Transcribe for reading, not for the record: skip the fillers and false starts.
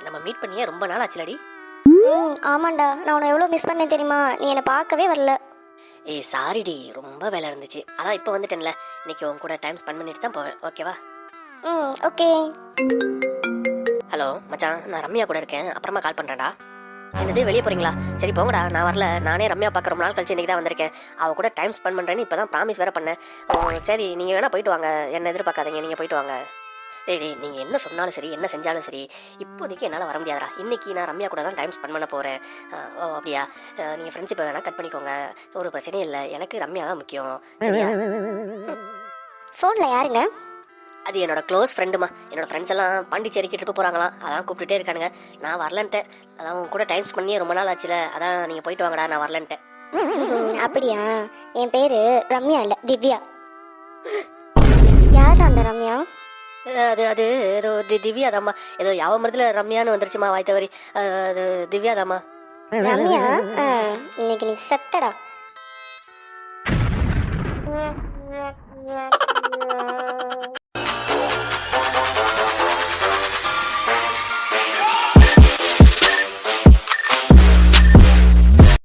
நம்ம மீட் பண்ணியே ரொம்ப நாள் ஆச்சுலடி. ஆமாண்டா, நான் உன்னை எவ்வளோ மிஸ் பண்ணேன் தெரியுமா? நீ என்னை பார்க்கவே வரல. ஏய் சாரிடி, ரொம்ப வேலை இருந்துச்சு, அதான் இப்போ வந்துட்டேன்ல. இன்னைக்கு உன் கூட டைம் ஸ்பெண்ட் பண்ணிட்டு தான் போவேன், ஓகேவா? ஓகே. ஹலோ மச்சான், நான் ரம்யா கூட இருக்கேன், அப்புறமா கால் பண்ணுறேன்டா. என்னது வெளியே போகிறீங்களா? சரி போங்கடா, நான் வரல. நானே ரம்யா பார்க்க ரொம்ப நாள் கழிச்சு இன்றைக்கி தான் வந்திருக்கேன். அவள் கூட டைம் ஸ்பெண்ட் பண்ணுறேன்னு இப்போ தான் ப்ராமிஸ் வேறு பண்ணேன். சரி நீங்கள் வேணால் போயிட்டு வாங்க, என்ன எதிர்பார்க்காதீங்க, நீங்கள் போயிட்டு வாங்க. டேய் நீங்கள் என்ன சொன்னாலும் சரி, என்ன செஞ்சாலும் சரி, இப்போதைக்கு என்னால் வர முடியாதா? இன்றைக்கி நான் ரம்யா கூட தான் டைம் ஸ்பெண்ட் பண்ண போகிறேன். ஓ அப்படியா? நீங்கள் ஃப்ரெண்ட்ஷிப்பை வேணால் கட் பண்ணிக்கோங்க, ஒரு பிரச்சனையும் இல்லை. எனக்கு ரம்யா தான் முக்கியம், சரியா? ஃபோனில் யாருங்க? அது என்னோட க்ளோஸ் ஃப்ரெண்டுமா. என்னோட ஃப்ரெண்ட்ஸ் எல்லாம் பாண்டிச்சேரிக்கு ட்ரிப்பு போகிறாங்களாம், அதான் கூப்பிட்டுட்டே இருக்கானுங்க. நான் வரலன்ட்டேன். அதான் உங்க கூட டைம் ஸ்பெண்ட் பண்ணி ரொம்ப நாள் ஆச்சுல, அதான் நீங்கள் போயிட்டு வாங்கடா, நான் வரலன்ட்டேன். அப்படியா? என் பேர் ரம்யா இல்லை, திவ்யா. யார் அந்த ரம்யா? அது அது ஏதோ திவ்யா தாம்மா. ஏதோ யாவ மரத்தில் ரம்யான்னு வந்துருச்சுமா, வாய் தவறி. அது திவ்யா தாம்மா. ரம்யா, இன்னைக்கு நீ செத்தடா.